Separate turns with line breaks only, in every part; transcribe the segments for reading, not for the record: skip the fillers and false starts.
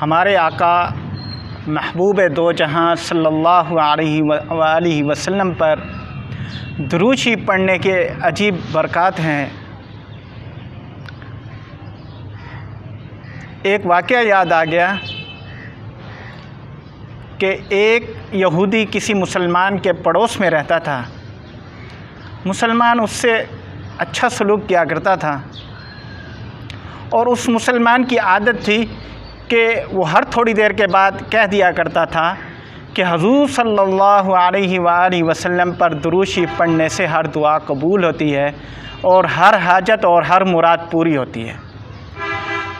ہمارے آقا محبوب دو جہاں صلی اللہ علیہ وآلہ وسلم پر درود شریف پڑھنے کے عجیب برکات ہیں۔ ایک واقعہ یاد آ گیا کہ ایک یہودی کسی مسلمان کے پڑوس میں رہتا تھا۔ مسلمان اس سے اچھا سلوک کیا کرتا تھا، اور اس مسلمان کی عادت تھی کہ وہ ہر تھوڑی دیر کے بعد کہہ دیا کرتا تھا کہ حضور صلی اللہ علیہ وآلہ وسلم پر درود شریف پڑھنے سے ہر دعا قبول ہوتی ہے اور ہر حاجت اور ہر مراد پوری ہوتی ہے۔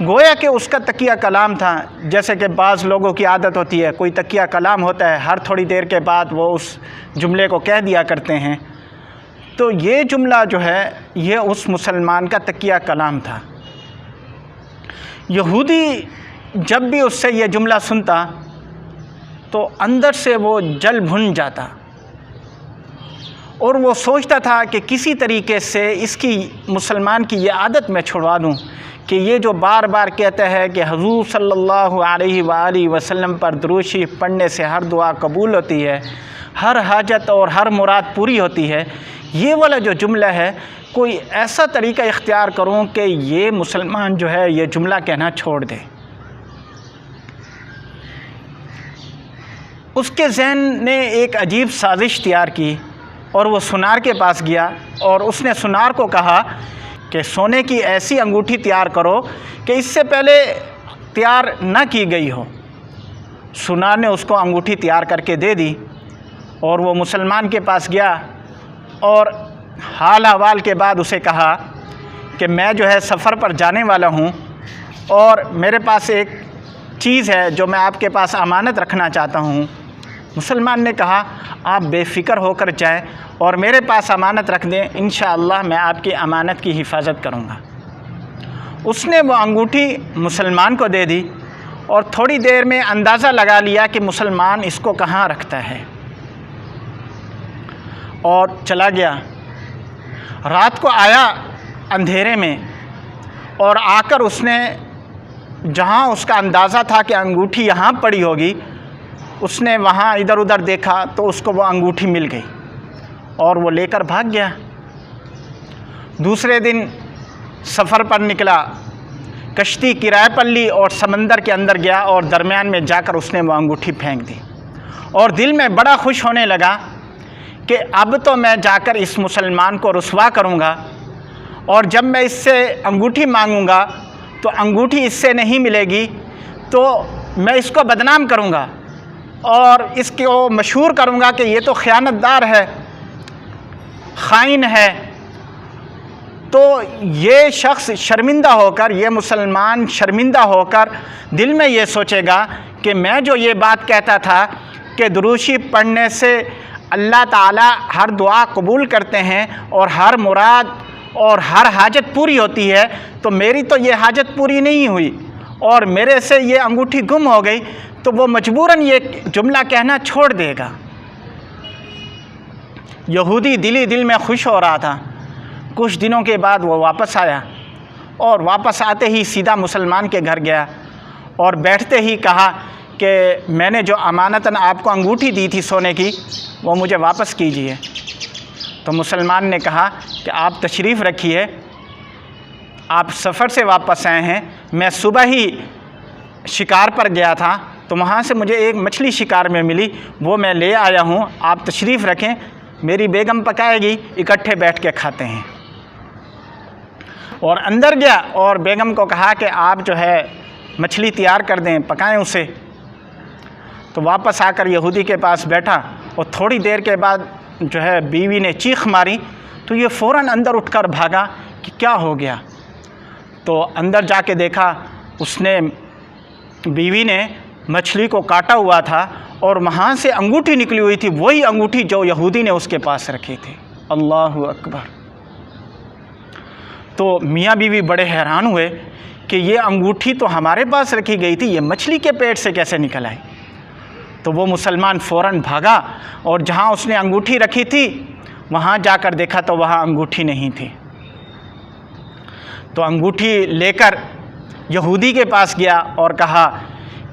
گویا کہ اس کا تقیہ کلام تھا، جیسے کہ بعض لوگوں کی عادت ہوتی ہے، کوئی تقیہ کلام ہوتا ہے، ہر تھوڑی دیر کے بعد وہ اس جملے کو کہہ دیا کرتے ہیں۔ تو یہ جملہ جو ہے یہ اس مسلمان کا تقیہ کلام تھا۔ یہودی جب بھی اس سے یہ جملہ سنتا تو اندر سے وہ جل بھن جاتا، اور وہ سوچتا تھا کہ کسی طریقے سے اس کی مسلمان کی یہ عادت میں چھڑوا دوں کہ یہ جو بار بار کہتا ہے کہ حضور صلی اللہ علیہ وآلہ وسلم پر درود شریف پڑھنے سے ہر دعا قبول ہوتی ہے، ہر حاجت اور ہر مراد پوری ہوتی ہے، یہ والا جو جملہ ہے کوئی ایسا طریقہ اختیار کروں کہ یہ مسلمان جو ہے یہ جملہ کہنا چھوڑ دے۔ اس کے ذہن نے ایک عجیب سازش تیار کی، اور وہ سونار کے پاس گیا اور اس نے سونار کو کہا کہ سونے کی ایسی انگوٹھی تیار کرو کہ اس سے پہلے تیار نہ کی گئی ہو۔ سونار نے اس کو انگوٹھی تیار کر کے دے دی، اور وہ مسلمان کے پاس گیا اور حال احوال کے بعد اسے کہا کہ میں جو ہے سفر پر جانے والا ہوں، اور میرے پاس ایک چیز ہے جو میں آپ کے پاس امانت رکھنا چاہتا ہوں۔ مسلمان نے کہا آپ بے فکر ہو کر جائیں اور میرے پاس امانت رکھ دیں، انشاءاللہ میں آپ کی امانت کی حفاظت کروں گا۔ اس نے وہ انگوٹھی مسلمان کو دے دی، اور تھوڑی دیر میں اندازہ لگا لیا کہ مسلمان اس کو کہاں رکھتا ہے، اور چلا گیا۔ رات کو آیا اندھیرے میں، اور آ کر اس نے جہاں اس کا اندازہ تھا کہ انگوٹھی یہاں پڑی ہوگی، اس نے وہاں ادھر ادھر دیکھا تو اس کو وہ انگوٹھی مل گئی، اور وہ لے کر بھاگ گیا۔ دوسرے دن سفر پر نکلا، کشتی کرائے پر لی اور سمندر کے اندر گیا، اور درمیان میں جا کر اس نے وہ انگوٹھی پھینک دی، اور دل میں بڑا خوش ہونے لگا کہ اب تو میں جا کر اس مسلمان کو رسوا کروں گا، اور جب میں اس سے انگوٹھی مانگوں گا تو انگوٹھی اس سے نہیں ملے گی، تو میں اس کو بدنام کروں گا اور اس کو مشہور کروں گا کہ یہ تو خیانت دار ہے، خائن ہے۔ تو یہ شخص شرمندہ ہو کر، یہ مسلمان شرمندہ ہو کر دل میں یہ سوچے گا کہ میں جو یہ بات کہتا تھا کہ درود شریف پڑھنے سے اللہ تعالی ہر دعا قبول کرتے ہیں اور ہر مراد اور ہر حاجت پوری ہوتی ہے، تو میری تو یہ حاجت پوری نہیں ہوئی اور میرے سے یہ انگوٹھی گم ہو گئی، تو وہ مجبوراً یہ جملہ کہنا چھوڑ دے گا۔ یہودی دل ہی دل میں خوش ہو رہا تھا۔ کچھ دنوں کے بعد وہ واپس آیا، اور واپس آتے ہی سیدھا مسلمان کے گھر گیا، اور بیٹھتے ہی کہا کہ میں نے جو امانتاً آپ کو انگوٹھی دی تھی سونے کی، وہ مجھے واپس کیجیے۔ تو مسلمان نے کہا کہ آپ تشریف رکھیے، آپ سفر سے واپس آئے ہیں، میں صبح ہی شکار پر گیا تھا تو وہاں سے مجھے ایک مچھلی شکار میں ملی، وہ میں لے آیا ہوں، آپ تشریف رکھیں، میری بیگم پکائے گی، اکٹھے بیٹھ کے کھاتے ہیں۔ اور اندر گیا اور بیگم کو کہا کہ آپ جو ہے مچھلی تیار کر دیں، پکائیں اسے۔ تو واپس آ کر یہودی کے پاس بیٹھا، اور تھوڑی دیر کے بعد جو ہے بیوی نے چیخ ماری، تو یہ فوراً اندر اٹھ کر بھاگا کہ کیا ہو گیا۔ تو اندر جا کے دیکھا اس نے، بیوی نے مچھلی کو کاٹا ہوا تھا، اور وہاں سے انگوٹھی نکلی ہوئی تھی، وہی انگوٹھی جو یہودی نے اس کے پاس رکھی تھی۔ اللہ اکبر! تو میاں بیوی بڑے حیران ہوئے کہ یہ انگوٹھی تو ہمارے پاس رکھی گئی تھی، یہ مچھلی کے پیٹ سے کیسے نکل آئی؟ تو وہ مسلمان فوراً بھاگا، اور جہاں اس نے انگوٹھی رکھی تھی وہاں جا کر دیکھا تو وہاں انگوٹھی نہیں تھی۔ تو انگوٹھی لے کر یہودی کے پاس گیا اور کہا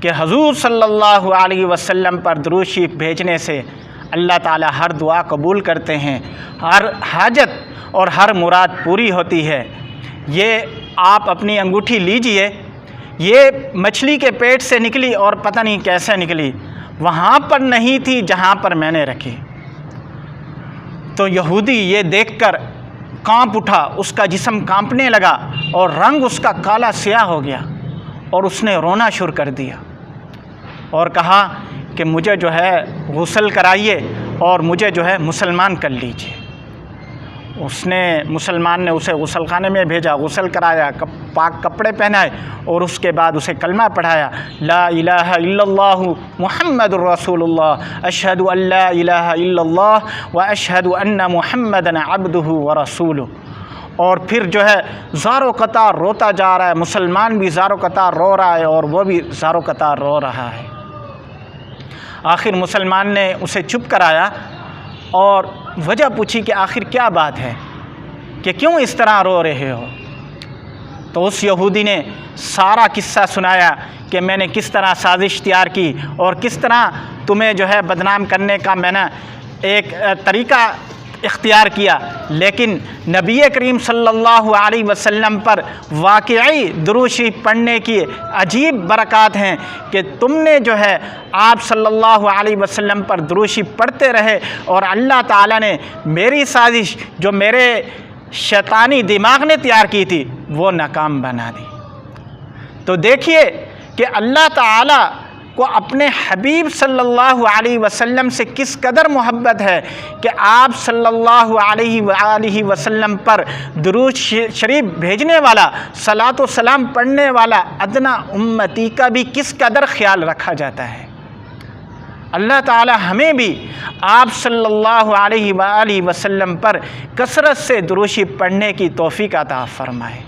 کہ حضور صلی اللہ علیہ وسلم پر درود شریف بھیجنے سے اللہ تعالی ہر دعا قبول کرتے ہیں، ہر حاجت اور ہر مراد پوری ہوتی ہے۔ یہ آپ اپنی انگوٹھی لیجئے، یہ مچھلی کے پیٹ سے نکلی اور پتہ نہیں کیسے نکلی، وہاں پر نہیں تھی جہاں پر میں نے رکھی۔ تو یہودی یہ دیکھ کر کانپ اٹھا، اس کا جسم کانپنے لگا اور رنگ اس کا کالا سیاہ ہو گیا، اور اس نے رونا شروع کر دیا اور کہا کہ مجھے جو ہے غسل کرائیے اور مجھے جو ہے مسلمان کر لیجیے۔ مسلمان نے اسے غسل خانے میں بھیجا، غسل کرایا، پاک کپڑے پہنائے اور اس کے بعد اسے کلمہ پڑھایا، لا الہ الا اللہ محمد الرسول اللہ، اشہد ان لا الہ الا اللہ و اشہد ان محمدا عبدہ ورسولہ۔ اور پھر جو ہے زارو قطار روتا جا رہا ہے، مسلمان بھی زارو قطار رو رہا ہے اور وہ بھی زارو قطار رو رہا ہے۔ آخر مسلمان نے اسے چپ کرایا اور وجہ پوچھی کہ آخر کیا بات ہے کہ کیوں اس طرح رو رہے ہو؟ تو اس یہودی نے سارا قصہ سنایا کہ میں نے کس طرح سازش تیار کی اور کس طرح تمہیں جو ہے بدنام کرنے کا میں نے ایک طریقہ اختیار کیا، لیکن نبی کریم صلی اللہ علیہ وسلم پر واقعی درود شریف پڑھنے کی عجیب برکات ہیں کہ تم نے جو ہے آپ صلی اللہ علیہ وسلم پر درود شریف پڑھتے رہے اور اللہ تعالیٰ نے میری سازش جو میرے شیطانی دماغ نے تیار کی تھی وہ ناکام بنا دی۔ تو دیکھیے کہ اللہ تعالیٰ کو اپنے حبیب صلی اللہ علیہ وسلم سے کس قدر محبت ہے کہ آپ صلی اللہ علیہ وآلہ وسلم پر درود شریف بھیجنے والا، صلاۃ و سلام پڑھنے والا ادنا امتی کا بھی کس قدر خیال رکھا جاتا ہے۔ اللہ تعالی ہمیں بھی آپ صلی اللہ علیہ وآلہ وسلم پر کثرت سے درود شریف پڑھنے کی توفیق عطا فرمائے۔